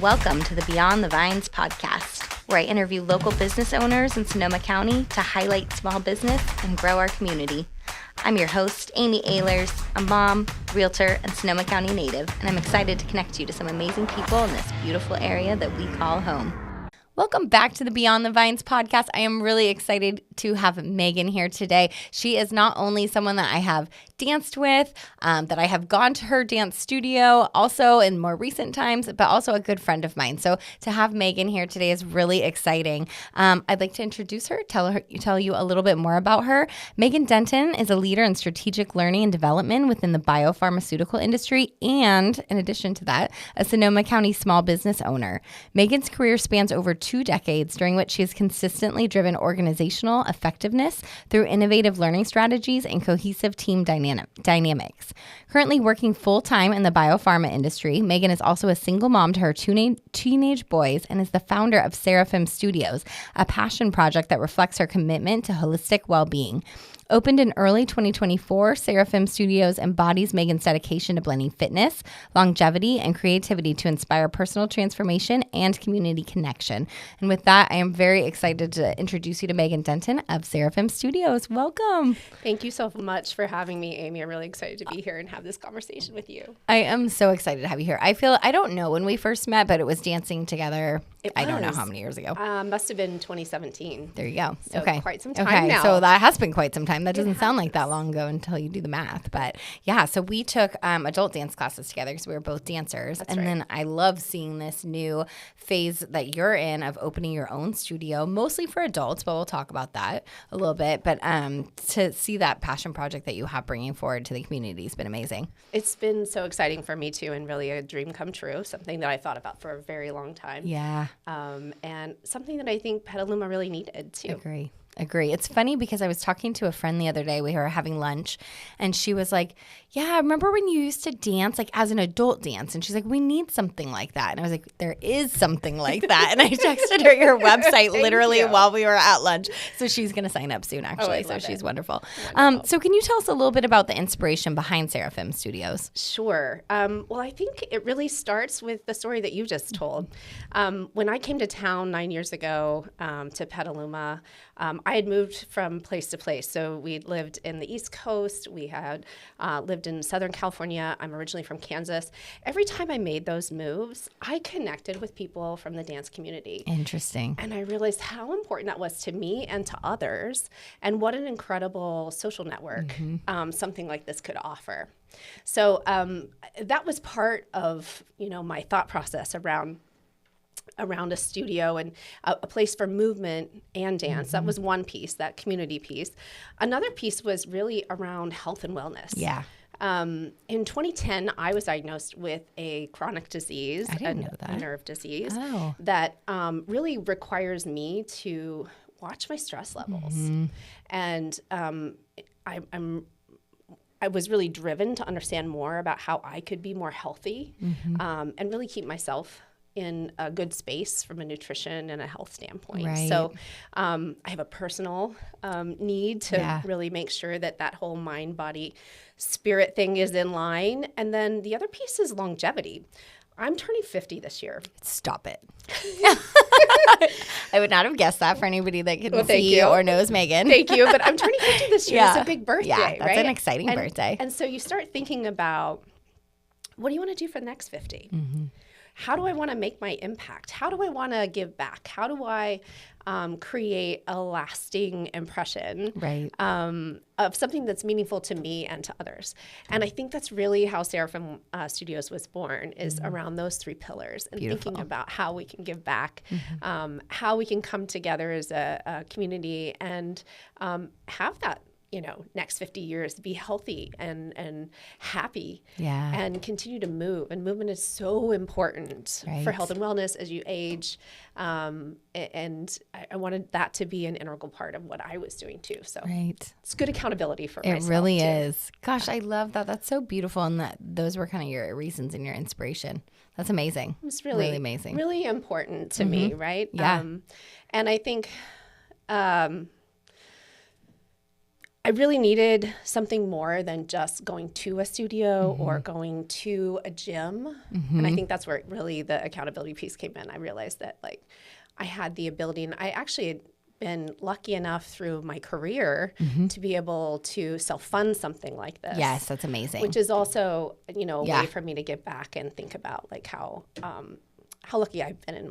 Welcome to the Beyond the Vines podcast, where I interview local business owners in Sonoma County to highlight small business and grow our community. I'm your host, Amy Ehlers, a mom, realtor, and Sonoma County native, and I'm excited to connect you to some amazing people in this beautiful area that we call home. Welcome back to the Beyond the Vines podcast. I am really excited to have Megan here today. She is not only someone that I have danced with, that I have gone to her dance studio also in more recent times, but also a good friend of mine. So to have Megan here today is really exciting. I'd like to introduce her, tell you a little bit more about her. Megan Denton is a leader in strategic learning and development within the biopharmaceutical industry, and in addition to that, a Sonoma County small business owner. Megan's career spans over 2 decades, during which she has consistently driven organizational effectiveness through innovative learning strategies and cohesive team dynamics. Currently working full-time in the biopharma industry, Megan is also a single mom to her teenage boys and is the founder of Seraphim Studios, a passion project that reflects her commitment to holistic well-being. Opened in early 2024, Seraphim Studios embodies Megan's dedication to blending fitness, longevity, and creativity to inspire personal transformation and community connection. And with that, I am very excited to introduce you to Megan Denton of Seraphim Studios. Welcome. Thank you so much for having me, Amy. I'm really excited to be here and have this conversation with you. I am so excited to have you here. I don't know when we first met, but it was dancing together. I don't know how many years ago. Must have been 2017. There you go. So okay. Quite some time now. So that has been quite some time. That doesn't sound like that long ago until you do the math. But yeah, so we took adult dance classes together because we were both dancers. That's and right. Then I love seeing this new phase that you're in of opening your own studio, mostly for adults, but we'll talk about that a little bit. But to see that passion project that you have bringing forward to the community has been amazing. It's been so exciting for me too, and really a dream come true, something that I thought about for a very long time. Yeah. And something that I think Petaluma really needed too. Agree. It's funny because I was talking to a friend the other day. We were having lunch and she was like, yeah, remember when you used to dance like as an adult dance? And she's like, we need something like that. And I was like, there is something like that. And I texted her your website literally while we were at lunch. So she's going to sign up soon, actually. So she's wonderful. So can you tell us a little bit about the inspiration behind Seraphim Studios? Sure. Well, I think it really starts with the story that you just told. When I came to town 9 years ago to Petaluma, I had moved from place to place. So we lived in the East Coast. We had lived in Southern California. I'm originally from Kansas. Every time I made those moves, I connected with people from the dance community. Interesting. And I realized how important that was to me and to others, and what an incredible social network something like this could offer. So that was part of, my thought process around a studio and a place for movement and dance. That was one piece, that community piece. Another piece was really around health and wellness. Yeah. In 2010, I was diagnosed with a chronic disease, I didn't know that. A nerve disease that really requires me to watch my stress levels. And I was really driven to understand more about how I could be more healthy and really keep myself in a good space from a nutrition and a health standpoint. Right. So I have a personal need to really make sure that whole mind, body, spirit thing is in line. And then the other piece is longevity. I'm turning 50 this year. Stop it. I would not have guessed that for anybody that can see you. or knows Megan. Thank you. But I'm turning 50 this year. It's a big birthday, right? Yeah, that's an exciting and, birthday. And so you start thinking about, what do you want to do for the next 50? How do I want to make my impact? How do I want to give back? How do I create a lasting impression of something that's meaningful to me and to others? And I think that's really how Seraphim Studios was born, is around those 3 pillars, and thinking about how we can give back, how we can come together as a community and have that next 50 years, be healthy and happy and continue to move. And movement is so important for health and wellness as you age. And I wanted that to be an integral part of what I was doing too. So it's good accountability for myself. It really is. Gosh, I love that. That's so beautiful. And those were kind of your reasons and your inspiration. That's amazing. It's really amazing. Really important to me, right? Yeah. And I think I really needed something more than just going to a studio or going to a gym. And I think that's where really the accountability piece came in. I realized that like I had the ability, and I actually had been lucky enough through my career to be able to self-fund something like this. Yes, that's amazing. Which is also, a way for me to give back and think about like how lucky I've been in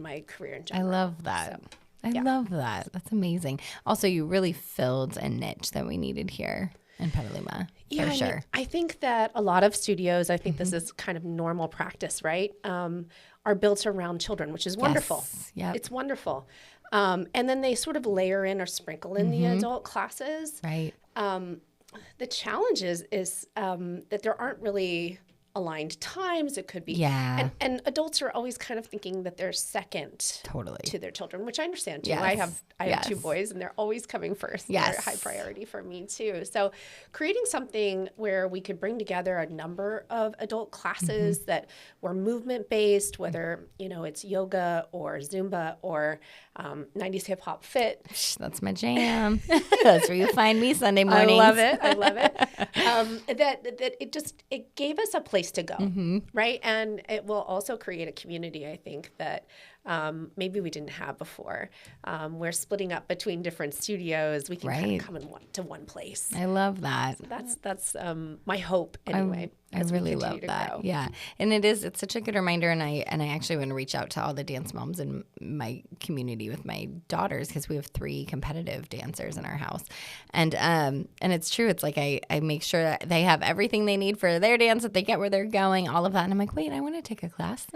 my career in general. I love that. So, I love that. That's amazing. Also, you really filled a niche that we needed here in Petaluma, for sure. mean, I think that a lot of studios, I think this is kind of normal practice, right? Are built around children, which is wonderful. Yes. Yep. It's wonderful. And then they sort of layer in or sprinkle in the adult classes. Right. The challenge is that there aren't really aligned times. It could be. Yeah. And adults are always kind of thinking that they're second Totally. to their children, which I understand too. Yes. I have two boys and they're always coming first. Yes. They're high priority for me too. So creating something where we could bring together a number of adult classes that were movement based, whether, it's yoga or Zumba or 90s hip hop fit. That's my jam. That's where you find me Sunday mornings. I love it. That it gave us a place to go, right? And it will also create a community, I think, that maybe we didn't have before. We're splitting up between different studios. We can kind of come to one place. I love that. That's my hope anyway. I really love that. Grow. Yeah. And it's such a good reminder. And I actually want to reach out to all the dance moms in my community with my daughters, because we have 3 competitive dancers in our house. And it's true. It's like I make sure that they have everything they need for their dance, that they get where they're going, all of that. And I'm like, wait, I want to take a class.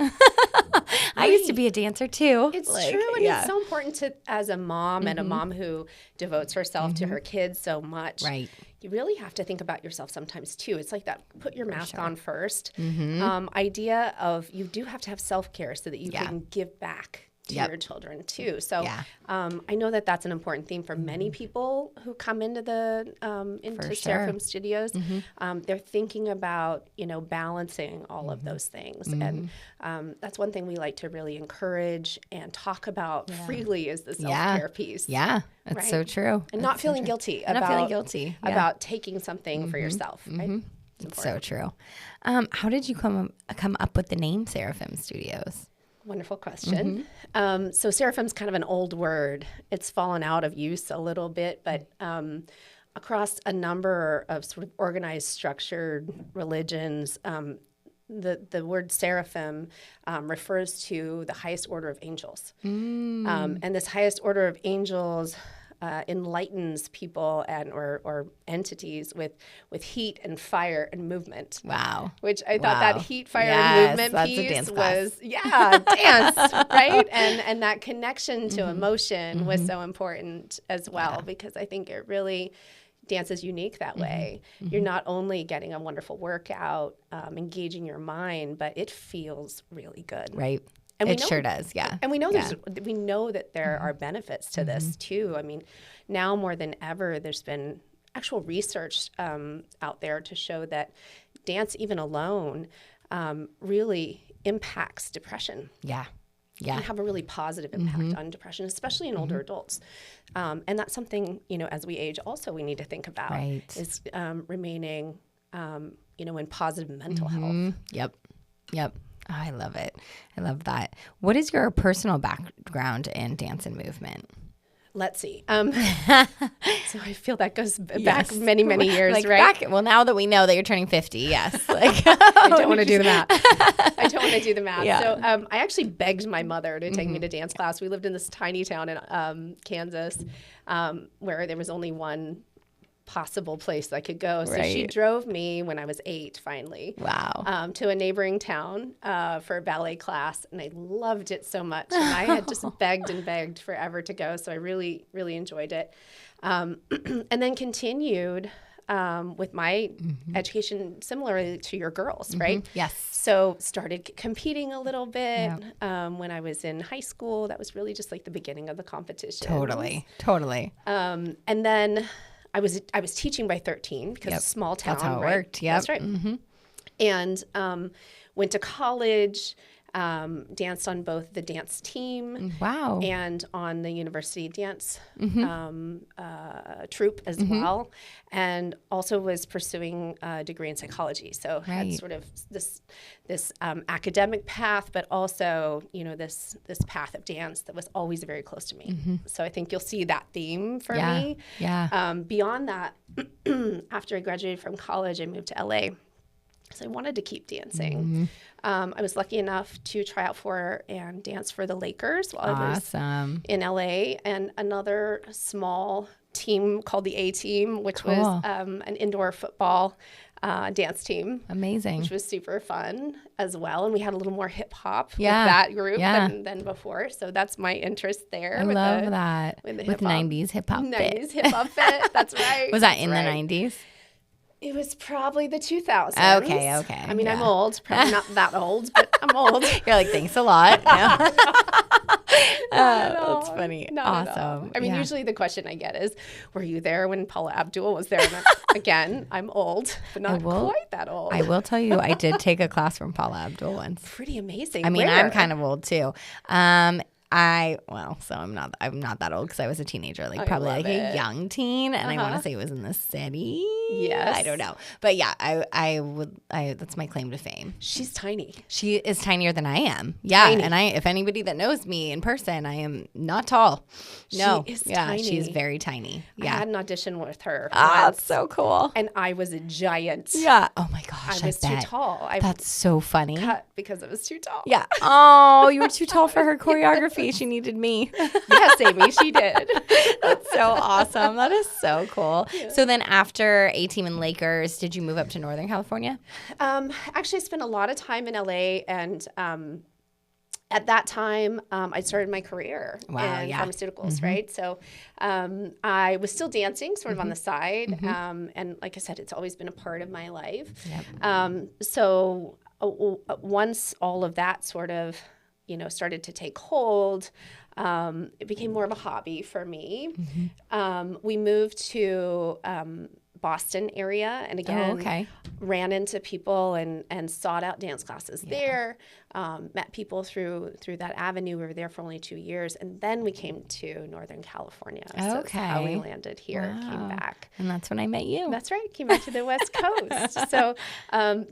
I used to be a dancer too. It's true. And it's so important to, as a mom and a mom who devotes herself to her kids so much. Right. You really have to think about yourself sometimes too. It's like that, put your mask on first. Idea of you do have to have self-care so that you can give back to your children too. So I know that that's an important theme for many people who come into the Seraphim Studios. They're thinking about balancing all of those things, and that's one thing we like to really encourage and talk about freely is the self-care piece. Yeah, that's so true. And not feeling guilty about taking something for yourself. Right? It's so true. How did you come up with the name Seraphim Studios? Wonderful question. So Seraphim's kind of an old word. It's fallen out of use a little bit, but across a number of sort of organized, structured religions, the word seraphim refers to the highest order of angels. And this highest order of angels enlightens people and or entities with heat and fire and movement. Wow. Which I thought that heat, fire, and movement piece was dance, right? And that connection to emotion was so important as well, because I think it really, dance is unique that way. You're not only getting a wonderful workout, engaging your mind, but it feels really good. Right. And it sure does, yeah. And we know we know that there are benefits to this too. I mean, now more than ever, there's been actual research out there to show that dance, even alone, really impacts depression. Yeah. And have a really positive impact on depression, especially in older adults. And that's something, as we age, also we need to think about is remaining, in positive mental health. Yep. Oh, I love it. I love that. What is your personal background in dance and movement? Let's see. So I feel that goes back many, many years, right? Well, now that we know that you're turning 50, yes. I don't want to do the math. Yeah. So I actually begged my mother to take me to dance class. We lived in this tiny town in Kansas where there was only one possible place I could go. So she drove me when I was 8, finally. Wow. To a neighboring town for a ballet class, and I loved it so much. And I had just begged and begged forever to go, so I really, really enjoyed it. And then continued with my education similarly to your girls, right? Yes. So started competing a little bit when I was in high school. That was really just like the beginning of the competition. Totally. And then I was teaching by 13 because it's a small town. That's how it worked. Yep. That's right. And went to college, danced on both the dance team Wow. and on the university dance troupe as well, and also was pursuing a degree in psychology. So had sort of this academic path, but also, you know, this path of dance that was always very close to me. So I think you'll see that theme for me. Yeah. Beyond that, after I graduated from college, I moved to LA. So I wanted to keep dancing. I was lucky enough to try out for and dance for the Lakers while I was in LA, and another small team called the A Team, which was an indoor football dance team. Amazing. Which was super fun as well. And we had a little more hip hop with that group than before. So that's my interest there. I love that. With 90s hip hop fit. 90s hip hop fit. That's right. Was that in the 90s? It was probably the 2000s. Okay. I mean, I'm old. Probably not that old, but I'm old. You're like, thanks a lot. No. That's funny. Not Awesome. I mean, usually the question I get is, were you there when Paula Abdul was there? And again, I'm old, but not quite that old. I will tell you, I did take a class from Paula Abdul once. Pretty amazing. I mean, Where? I'm kind of old too. So I'm not that old because I was a teenager, like probably like a young teen, and I want to say it was in the city. Yes. I don't know, but yeah, I that's my claim to fame. She's tiny. She is tinier than I am. Yeah, tiny. And if anybody that knows me in person, I am not tall. No, she is tiny. She's very tiny. Yeah, I had an audition with her. That's so cool. And I was a giant. Yeah. Oh my gosh, I was too tall. That's so funny. Cut because I was too tall. Yeah. Oh, you were too tall for her choreography. She needed me. Yes, Amy, she did. That's so awesome. That is so cool. Yeah. So then after A-Team and Lakers, did you move up to Northern California? Actually, I spent a lot of time in LA, and at that time, I started my career in pharmaceuticals, right? So I was still dancing sort of on the side. And like I said, it's always been a part of my life. Yep. So once all of that sort of, you know, started to take hold, it became more of a hobby for me. We moved to Boston area, and again, ran into people and sought out dance classes there. Met people through that avenue. We were there for only 2 years, and then we came to Northern California. So that's how we landed here, came back. And that's when I met you. That's right, came back to the West Coast. So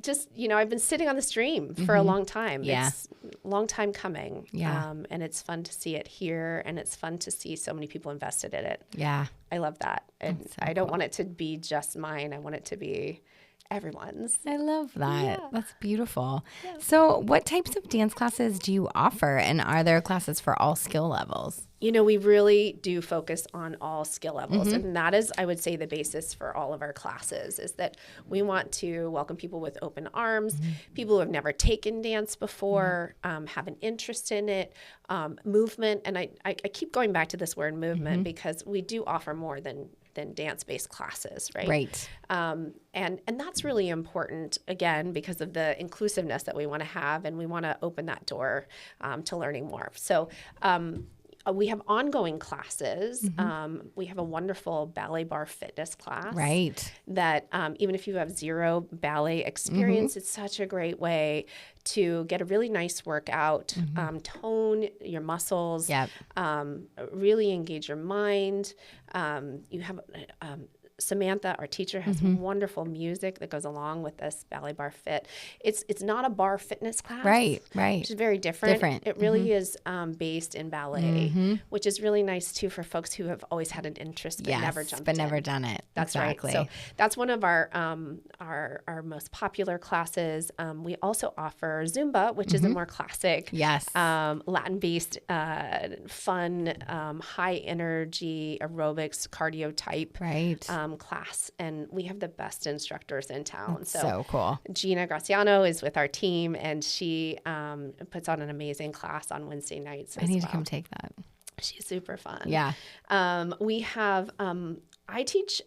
just, you know, I've been sitting on this dream for a long time. Yeah. It's a long time coming. Yeah. And it's fun to see it here, and it's fun to see so many people invested in it. Yeah. I love that. And so I don't want it to be just mine. I want it to be everyone's. I love that. Yeah. That's beautiful. Yeah. So what types of dance classes do you offer, and are there classes for all skill levels? You know, we really do focus on all skill levels. And that is, I would say, the basis for all of our classes, is that we want to welcome people with open arms, people who have never taken dance before, have an interest in it, movement. And I keep going back to this word movement because we do offer more than dance-based classes, right? Right. And that's really important, again, because of the inclusiveness that we want to have, and we want to open that door to learning more. So we have ongoing classes. We have a wonderful ballet bar fitness class. Right. That even if you have zero ballet experience, it's such a great way to get a really nice workout, tone your muscles, really engage your mind. You have Samantha, our teacher, has wonderful music that goes along with this ballet bar fit. It's not a bar fitness class, right, which is very different. It really is based in ballet, which is really nice too for folks who have always had an interest but never jumped in. Never done it. That's exactly. right. So that's one of our most popular classes. We also offer Zumba, which is a more classic, Latin-based, fun, high energy aerobics cardio type, class, and we have the best instructors in town. That's so cool. Gina Graciano is with our team, and she puts on an amazing class on Wednesday nights. I need to come take that. She's super fun. Yeah. We have I teach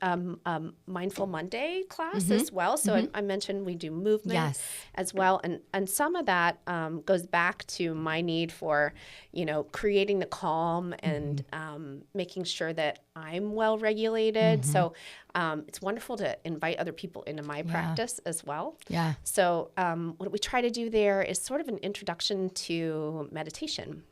Mindful Monday class as well. So I mentioned we do movement as well. And some of that goes back to my need for, creating the calm and making sure that I'm well regulated. So it's wonderful to invite other people into my practice as well. Yeah. So what we try to do there is sort of an introduction to meditation.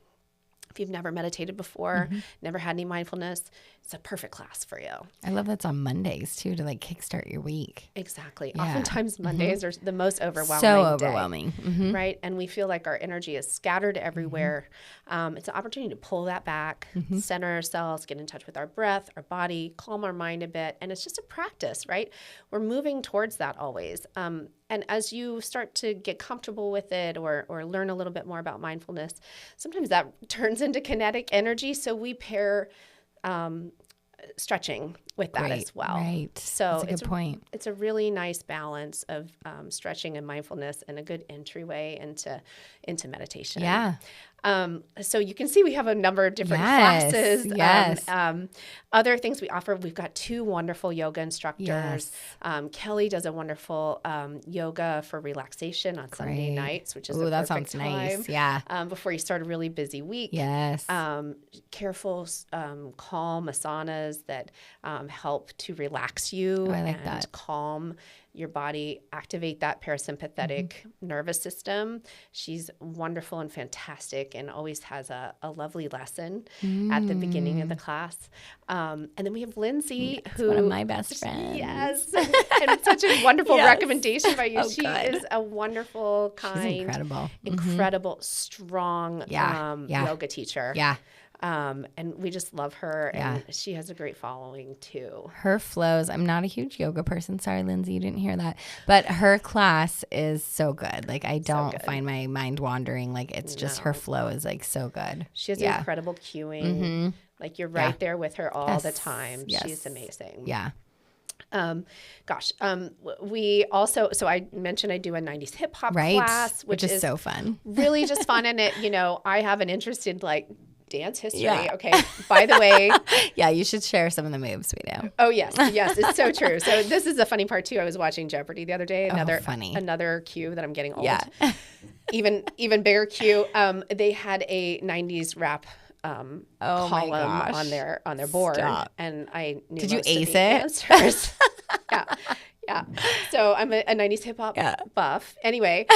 If you've never meditated before, never had any mindfulness, it's a perfect class for you. I love that's on Mondays too, to like kickstart your week. Exactly. Yeah. Oftentimes Mondays are the most overwhelming So day, overwhelming. right? And we feel like our energy is scattered everywhere. It's an opportunity to pull that back, center ourselves, get in touch with our breath, our body, calm our mind a bit. And it's just a practice, right? We're moving towards that always. And as you start to get comfortable with it or learn a little bit more about mindfulness, sometimes that turns into kinetic energy. So we pair stretching with that as well. Right. So that's a good point. It's a really nice balance of stretching and mindfulness and a good entryway into meditation. Yeah. So you can see we have a number of different classes. Other things we offer, we've got 2 wonderful yoga instructors. Kelly does a wonderful yoga for relaxation on Sunday nights, which is a that perfect sounds time. nice. Yeah. Before you start a really busy week. Yes. Careful, calm asanas that help to relax you and calm your body, activate that parasympathetic nervous system. She's wonderful and fantastic and always has a lovely lesson at the beginning of the class. And then we have Lindsay, who one of my best friends. Yes. And such a wonderful recommendation by you. She is a wonderful, kind, incredible, strong yoga teacher. Yeah. And we just love her, and she has a great following too. Her flows, I'm not a huge yoga person. Sorry, Lindsay, you didn't hear that. But her class is so good. Like, I don't find my mind wandering. Like, it's just her flow is like so good. She has incredible cueing. Like, you're right there with her all the time. She's amazing. Yeah. We also, so I mentioned I do a 90s hip hop class, which is so fun. Really just fun. And it, I have an interest in like dance history. Yeah. Okay. By the way. Yeah, you should share some of the moves we do. Oh, yes. Yes, it's so true. So this is a funny part too. I was watching Jeopardy the other day. Another cue that I'm getting old. Yeah. even bigger cue. They had a 90s rap column on their board. Stop. And I knew Did you most ace of the it? answers. Yeah. So I'm a 90s hip hop buff. Anyway,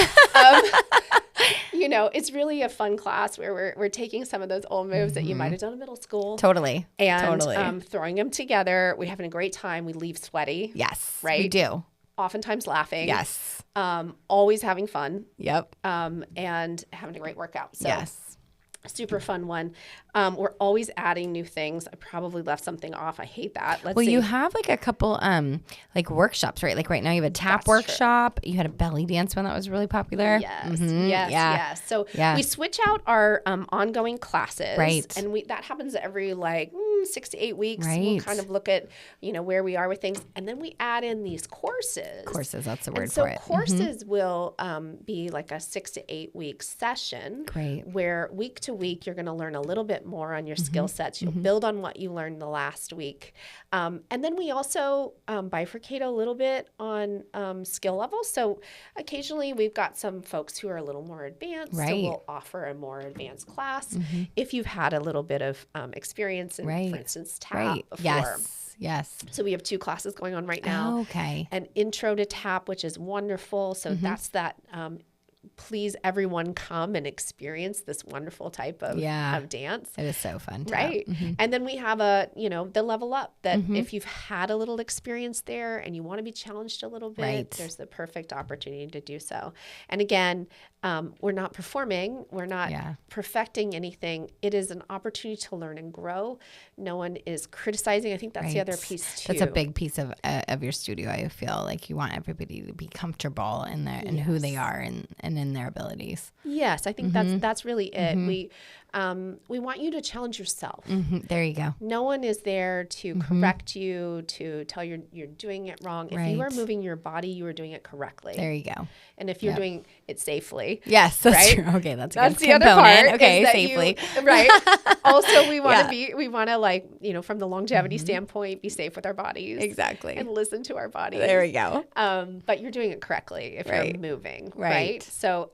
it's really a fun class where we're taking some of those old moves that you might have done in middle school. Totally. And throwing them together. We're having a great time. We leave sweaty. Yes. Right? We do. Oftentimes laughing. Yes. Always having fun. Yep. And having a great workout. So yes. Super fun one. We're always adding new things. I probably left something off. I hate that. Let's see. You have like a couple like workshops, right? Like right now you have a tap workshop. True. You had a belly dance one that was really popular. Yes. Yes. So we switch out our ongoing classes. Right. And that happens every 6 to 8 weeks. Right. We'll kind of look at, where we are with things. And then we add in these courses. Courses, that's the word for it. So courses will be like a 6 to 8 week session. Great. Where week to week you're going to learn a little bit more on your skill sets. You'll build on what you learned the last week. And then we also bifurcate a little bit on skill levels. So occasionally we've got some folks who are a little more advanced. Right. So we'll offer a more advanced class if you've had a little bit of experience in, for instance, tap before. Yes. So we have 2 classes going on right now. Okay. An intro to tap, which is wonderful. So that's that please everyone come and experience this wonderful type of dance. It is so fun. Right. And then we have the level up that if you've had a little experience there and you want to be challenged a little bit, there's the perfect opportunity to do so. And again, we're not performing, we're not perfecting anything. It is an opportunity to learn and grow. No one is criticizing. I think that's the other piece too. That's a big piece of your studio. I feel like you want everybody to be comfortable in their in who they are and in their abilities. Yes, I think that's really it. We We want you to challenge yourself. There you go. No one is there to correct you, to tell you you're doing it wrong. If you are moving your body, you are doing it correctly. There you go. And if you're doing it safely. Yes, that's right? true. Okay, that's the component. other part. Okay, is that safely. Right. Also, we want to like, from the longevity standpoint, be safe with our bodies. Exactly. And listen to our bodies. There we go. But you're doing it correctly if you're moving. Right. So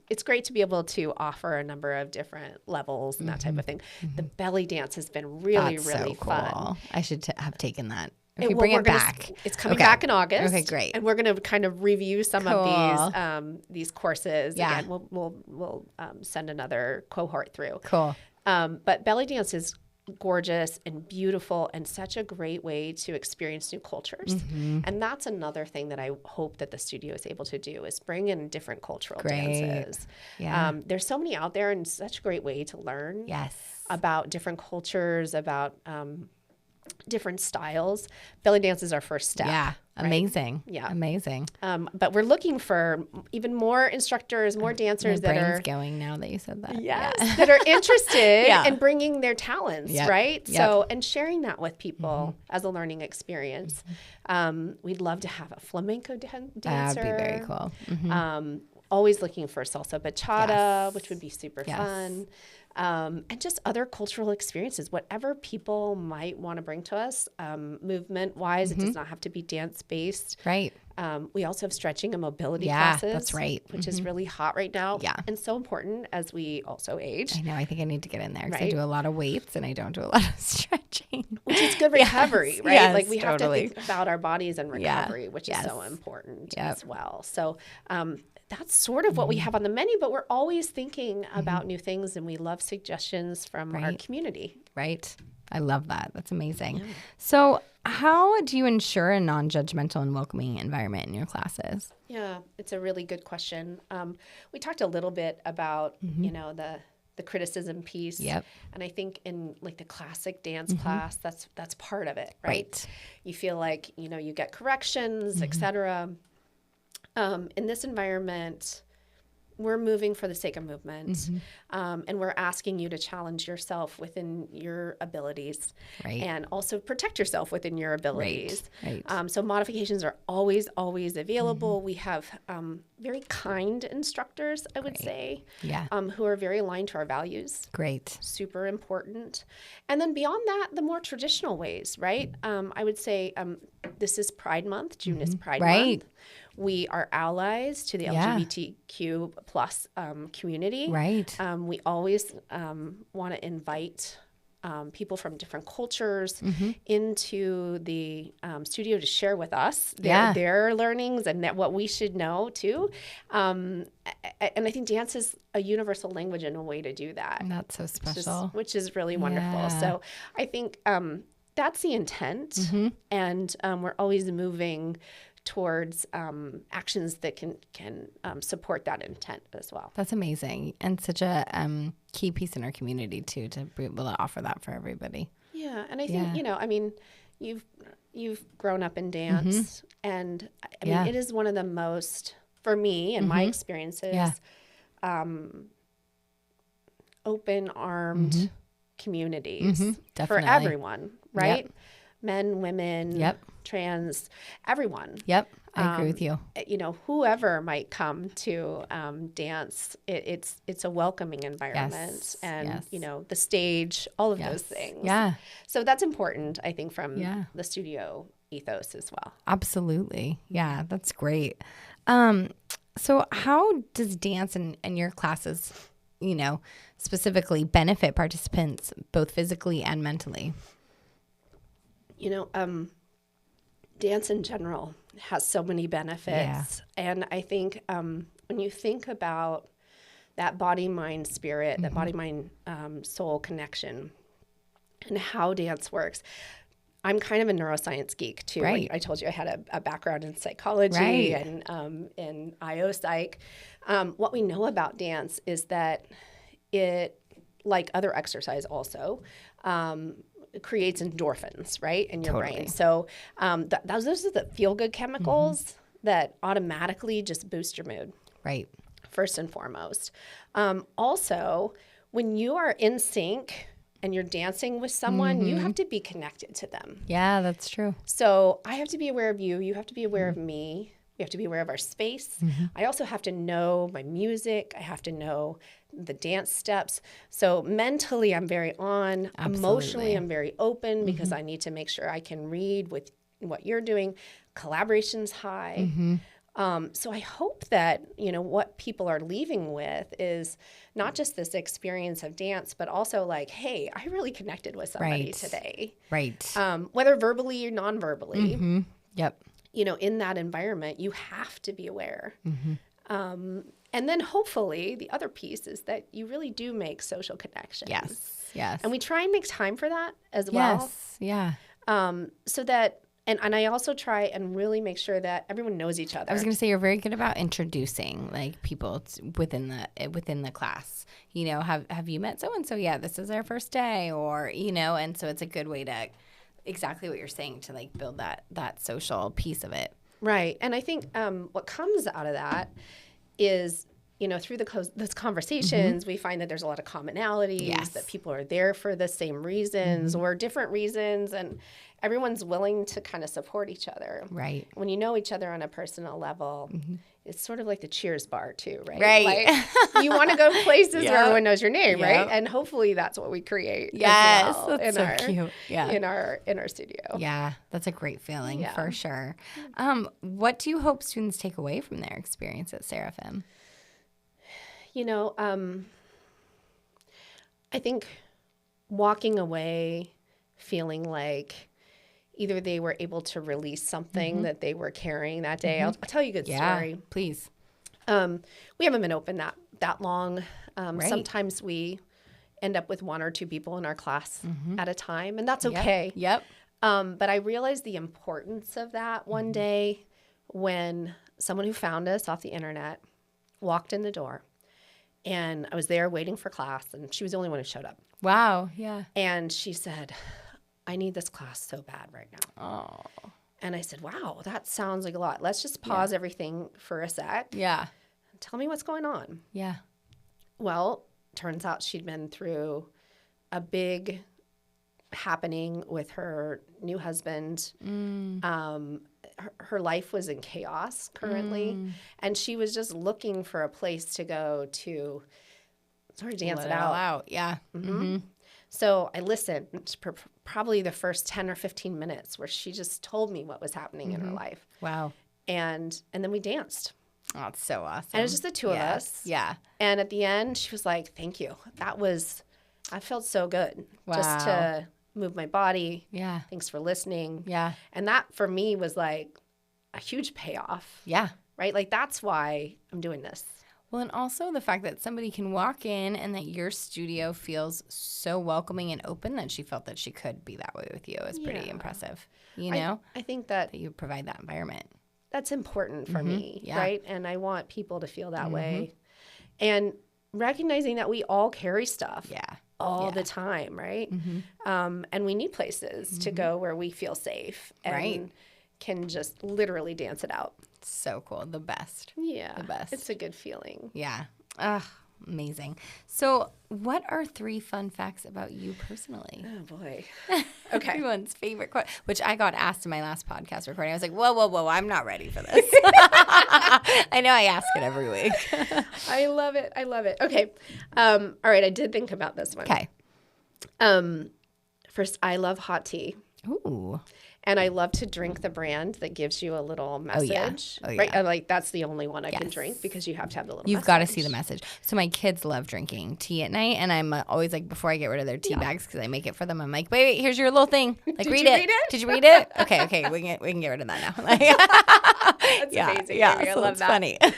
it's great to be able to offer a number of different levels and that type of thing. The belly dance has been really, That's really so cool. fun. I should have taken that. If you bring it back. It's coming back in August. Okay, great. And we're going to kind of review some of these courses. Yeah. Again, we'll send another cohort through. Cool. But belly dance is gorgeous and beautiful and such a great way to experience new cultures. And that's another thing that I hope that the studio is able to do is bring in different cultural dances. Yeah. There's so many out there and such a great way to learn about different cultures, about different styles. Belly dance is our first step. Yeah. Amazing. Right? Yeah. Amazing. But we're looking for even more instructors, more dancers My that brain's are going now that you said that. Yes, that are interested in bringing their talents, right? Yep. So, and sharing that with people as a learning experience. We'd love to have a flamenco dancer. That'd be very cool. Always looking for salsa bachata, which would be super fun. And just other cultural experiences, whatever people might want to bring to us, movement-wise. It does not have to be dance-based. Right. We also have stretching and mobility classes. That's right. Which is really hot right now. Yeah. And so important as we also age. I know. I think I need to get in there because I do a lot of weights and I don't do a lot of stretching. Which is good recovery, right? Yes, like we have to totally. think about our bodies and recovery, which is so important Yep. as well. So that's sort of what we have on the menu, but we're always thinking about new things and we love suggestions from our community. Right. I love that. That's amazing. Yeah. So how do you ensure a non-judgmental and welcoming environment in your classes? Yeah, it's a really good question. We talked a little bit about, the criticism piece. Yep. And I think in like the classic dance class, that's part of it, right? You feel like, you get corrections, et cetera. In this environment, we're moving for the sake of movement, and we're asking you to challenge yourself within your abilities and also protect yourself within your abilities. Right. So modifications are always available. We have very kind instructors, I would say, who are very aligned to our values. Great. Super important. And then beyond that, the more traditional ways, right? I would say this is Pride Month. June is Pride Month. We are allies to the LGBTQ plus community. Right. We always want to invite people from different cultures into the studio to share with us their learnings and what we should know too. And I think dance is a universal language and a way to do that. And that's so special. Which is really wonderful. Yeah. So I think that's the intent. And we're always moving towards actions that can support that intent as well. That's amazing. And such a key piece in our community too, to be able to offer that for everybody. Yeah. And I think, you've grown up in dance and I mean, it is one of the most, for me and my experiences, open-armed communities for everyone, right? Yep. Men, women, trans, everyone. Yep, I agree with you. Whoever might come to dance, it's a welcoming environment, and the stage, all of those things. Yeah. So that's important, I think, from the studio ethos as well. Absolutely. Yeah, that's great. So how does dance in your classes, specifically benefit participants both physically and mentally? Dance in general has so many benefits. And I think when you think about that body, mind, spirit, that body, mind, soul connection and how dance works, I'm kind of a neuroscience geek too. Right. I told you I had a background in psychology and in IO Psych. What we know about dance is that it, like other exercise also, creates endorphins, right, in your brain. So those are the feel-good chemicals that automatically just boost your mood. Right. First and foremost. Also, when you are in sync and you're dancing with someone, you have to be connected to them. Yeah, that's true. So I have to be aware of you. You have to be aware of me. We have to be aware of our space. I also have to know my music. I have to know the dance steps. So mentally, I'm very on. Absolutely. Emotionally, I'm very open because I need to make sure I can read with what you're doing. Collaboration's high. So I hope that, what people are leaving with is not just this experience of dance, but also like, hey, I really connected with somebody today. Right. Whether verbally or non-verbally. Yep. In that environment, you have to be aware. And then hopefully the other piece is that you really do make social connections. Yes. And we try and make time for that as well. Yeah. So that, and I also try and really make sure that everyone knows each other. I was going to say you're very good about introducing like people within the class. Have you met so and so? Yeah, this is our first day, or and so it's a good way to exactly what you're saying to like build that social piece of it. Right. And I think what comes out of that is, through those conversations, we find that there's a lot of commonalities, that people are there for the same reasons or different reasons, and everyone's willing to kind of support each other. Right. When you know each other on a personal level, it's sort of like the Cheers bar too, right? Right. Like, you want to go places where everyone knows your name, right? And hopefully that's what we create. Yes, as well that's so cute. Yeah. in our studio. Yeah, that's a great feeling for sure. What do you hope students take away from their experience at Seraphim? I think walking away feeling like either they were able to release something that they were carrying that day. I'll tell you a good story. Please. We haven't been open that long. Right. Sometimes we end up with one or two people in our class at a time, and that's okay. Yep. But I realized the importance of that one day when someone who found us off the internet walked in the door, and I was there waiting for class, and she was the only one who showed up. Wow. Yeah. And she said, I need this class so bad right now. Oh. And I said, wow, that sounds like a lot. Let's just pause everything for a sec. Yeah. Tell me what's going on. Yeah. Well, turns out she'd been through a big happening with her new husband. Her life was in chaos currently. And she was just looking for a place to go to sort of dance Let it out. Yeah. So I listened for probably the first 10 or 15 minutes where she just told me what was happening in her life. Wow. And then we danced. Oh, it's so awesome. And it was just the two of us. Yeah. And at the end, she was like, thank you. I felt so good just to move my body. Yeah. Thanks for listening. Yeah. And that for me was like a huge payoff. Yeah. Right? Like that's why I'm doing this. Well, and also the fact that somebody can walk in and that your studio feels so welcoming and open that she felt that she could be that way with you is pretty impressive. I think that you provide that environment. That's important for me, Yeah. right? And I want people to feel that way. And recognizing that we all carry stuff all the time, right? And we need places to go where we feel safe and can just literally dance it out. So cool. The best. Yeah. The best. It's a good feeling. Yeah. Amazing. So what are 3 fun facts about you personally? Oh, boy. Okay. Everyone's favorite question, which I got asked in my last podcast recording. I was like, whoa, I'm not ready for this. I know I ask it every week. I love it. Okay. All right. I did think about this one. Okay. First, I love hot tea. Ooh. And I love to drink the brand that gives you a little message. Oh, yeah. Right? Like that's the only one I can drink because you have to have the little You've message. got to see the message. So my kids love drinking tea at night, and I'm always like, before I get rid of their tea bags, because I make it for them, I'm like, wait, here's your little thing. Like, Did read you it. read it? Did you read it? Okay, we can get rid of that now. That's amazing. Yeah, Amy. I so love it's that. funny. I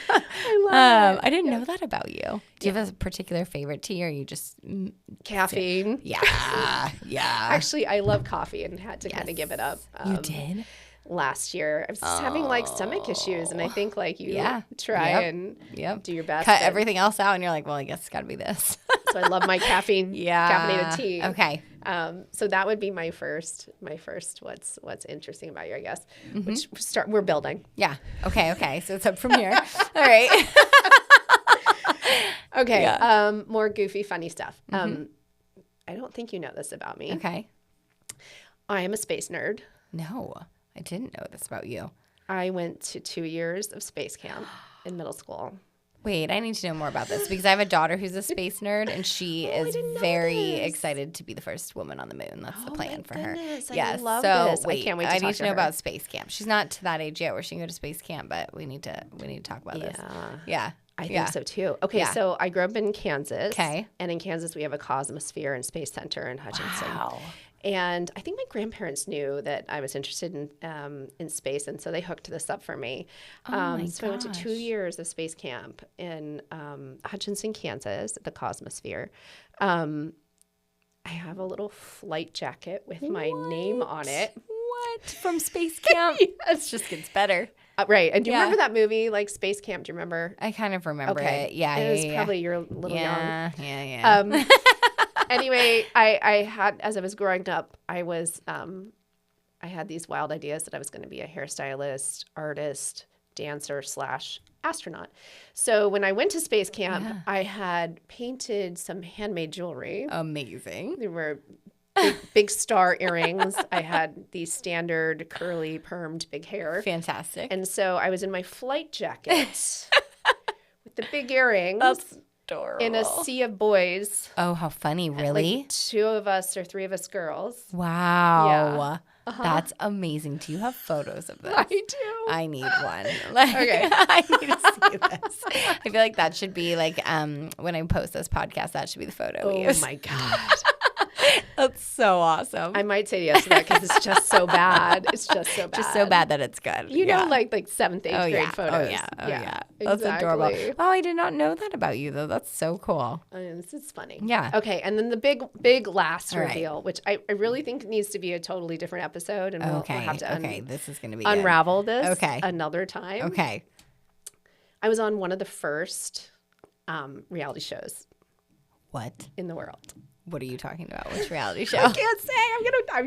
love it. I didn't know that about you. Do you have a particular favorite tea, or you just Caffeine. Yeah. Actually, I love coffee and had to kind of give it up. You did? Last year, I was just having like stomach issues, and I think like you try and do your best. Cut everything else out, and you're like, well, I guess it's got to be this. So I love my caffeinated tea. Okay. So that would be my first. What's interesting about you, I guess. Which we're building. Yeah. Okay. So it's up from here. All right. Okay. More goofy, funny stuff. I don't think you know this about me. Okay. I am a space nerd. No, I didn't know this about you. I went to 2 years of space camp in middle school. Wait, I need to know more about this because I have a daughter who's a space nerd and she is very excited to be the first woman on the moon. That's the plan for her. I love this. Wait, I can't wait to I talk need to to know her. about space camp. She's not to that age yet where she can go to space camp, but we need to talk about this. Yeah. I think so too. Okay, so I grew up in Kansas. Okay. And in Kansas, we have a Cosmosphere and Space Center in Hutchinson. Wow. And I think my grandparents knew that I was interested in space, and so they hooked this up for me. So I went to 2 years of space camp in Hutchinson, Kansas, at the Cosmosphere. I have a little flight jacket with my name on it. What? From space camp? It just gets better. Right. And do you remember that movie, like Space Camp? Do you remember? I kind of remember it. Yeah, it was yeah. probably you're a little young. Yeah. Anyway, I had, as I was growing up, I had these wild ideas that I was going to be a hairstylist, artist, dancer / astronaut. So when I went to space camp, I had painted some handmade jewelry. Amazing. There were big star earrings. I had these standard curly permed big hair. Fantastic. And so I was in my flight jacket with the big earrings. That's adorable. In a sea of boys. Oh, how funny. Really? Like 2 of us or 3 of us girls. Wow. Yeah. That's amazing. Do you have photos of this? I do. I need one. Okay. I need to see this. I feel like that should be like when I post this podcast, that should be the photo we use. Oh my God. That's so awesome. I might say yes to that because it's just so bad. It's just so bad. Just so bad that it's good. You know, like 7th, 8th grade photos. Oh, yeah. That's adorable. Oh, I did not know that about you, though. That's so cool. It's funny. Yeah. Okay, and then the big last reveal, which I really think needs to be a totally different episode, and we'll have to this is going to be unravel this Okay. another time. Okay. I was on one of the first reality shows What? in the world. What are you talking about? Which reality show? I can't say.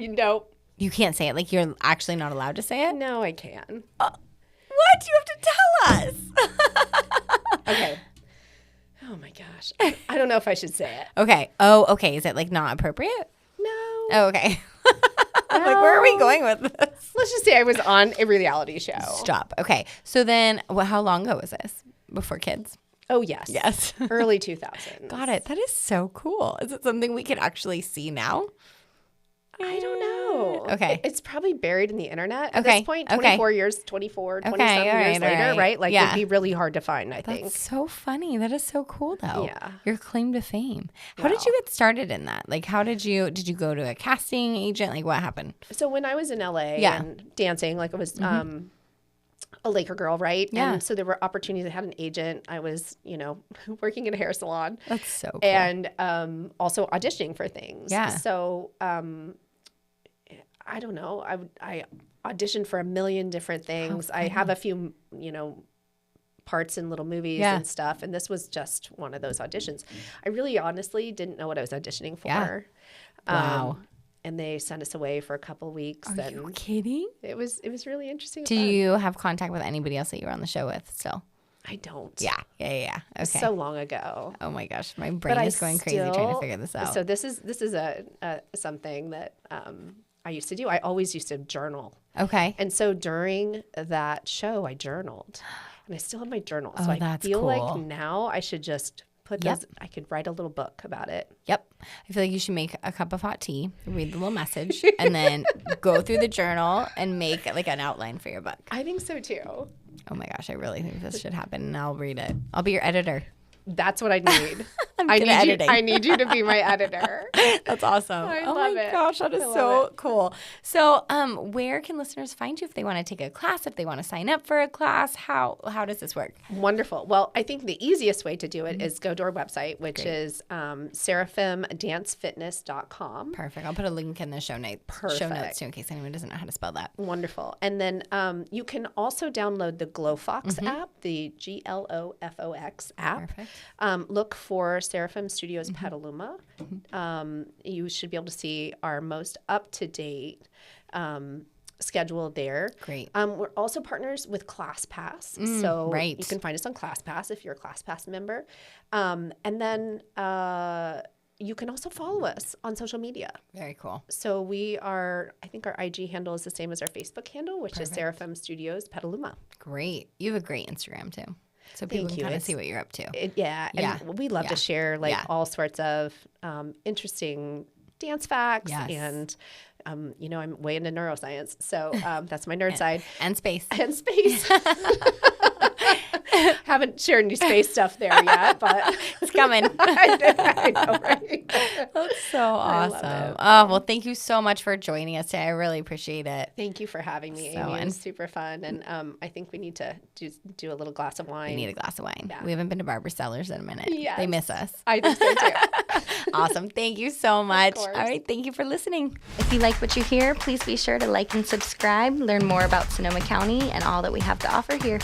No. You can't say it. Like you're actually not allowed to say it? No, I can. What? You have to tell us. Okay. Oh my gosh. I don't know if I should say it. Okay. Oh, okay. Is it like not appropriate? No. Oh, okay. I'm like, where are we going with this? Let's just say I was on a reality show. Stop. Okay. So then, how long ago was this? Before kids? Oh, yes. Yes. Early 2000s. Got it. That is so cool. Is it something we could actually see now? I don't know. Okay. It's probably buried in the internet at Okay. this point. Okay. 24 years, 27 all years right, later, right? Like, Yeah. it'd be really hard to find, I think. That's so funny. That is so cool, though. Yeah. Your claim to fame. How did you get started in that? Like, did you go to a casting agent? Like, what happened? So when I was in LA Yeah. and dancing, like I was a Laker girl, right? Yeah. And so there were opportunities. I had an agent. I was, working in a hair salon. That's so cool. And also auditioning for things. Yeah. So I don't know. I auditioned for a million different things. I have a few, parts in little movies and stuff. And this was just one of those auditions. I really honestly didn't know what I was auditioning for. Yeah. Wow. And they sent us away for a couple of weeks. Are you kidding? It was really interesting. Do you have contact with anybody else that you were on the show with still? I don't. Yeah. Okay. So long ago. Oh my gosh, my brain is going crazy trying to figure this out. So this is a something that I used to do. I always used to journal. Okay. And so during that show, I journaled, and I still have my journal. So I that's feel cool. like now I should just put this. I could write a little book about it. Yep. I feel like you should make a cup of hot tea, read the little message, and then go through the journal and make like an outline for your book. I think so too. Oh my gosh, I really think this should happen, and I'll read it. I'll be your editor. That's what I need. I'm good at editing. I need you to be my editor. That's awesome. I oh love my it. gosh, that is so cool. So, where can listeners find you if they want to take a class, if they want to sign up for a class? How does this work? Wonderful. Well, I think the easiest way to do it is go to our website, which is seraphimdancefitness.com. Perfect. I'll put a link in the show notes too, in case anyone doesn't know how to spell that. Wonderful. And then you can also download the GlowFox app, the GLOFOX app. Perfect. Look for Seraphim Studios Petaluma. You should be able to see our most up-to-date schedule there. Great. We're also partners with ClassPass. So right. you can find us on ClassPass if you're a ClassPass member. And then you can also follow us on social media. Very cool. So we are, I think our IG handle is the same as our Facebook handle, which is Seraphim Studios Petaluma. Great. You have a great Instagram too. So people can kind of see what you're up to. And we love to share all sorts of interesting dance facts and I'm way into neuroscience, so that's my nerd side. And space. And space. Haven't shared any space stuff there yet, but it's coming. I know, right? That's so awesome. Oh, well, thank you so much for joining us today. I really appreciate it. Thank you for having me, Amy. It was super fun. And I think we need to do a little glass of wine. We need a glass of wine. Yeah. We haven't been to Barber Cellars in a minute. Yes. They miss us. I think so too. Awesome. Thank you so much. Of course. All right. Thank you for listening. If you like what you hear, please be sure to like and subscribe, learn more about Sonoma County and all that we have to offer here.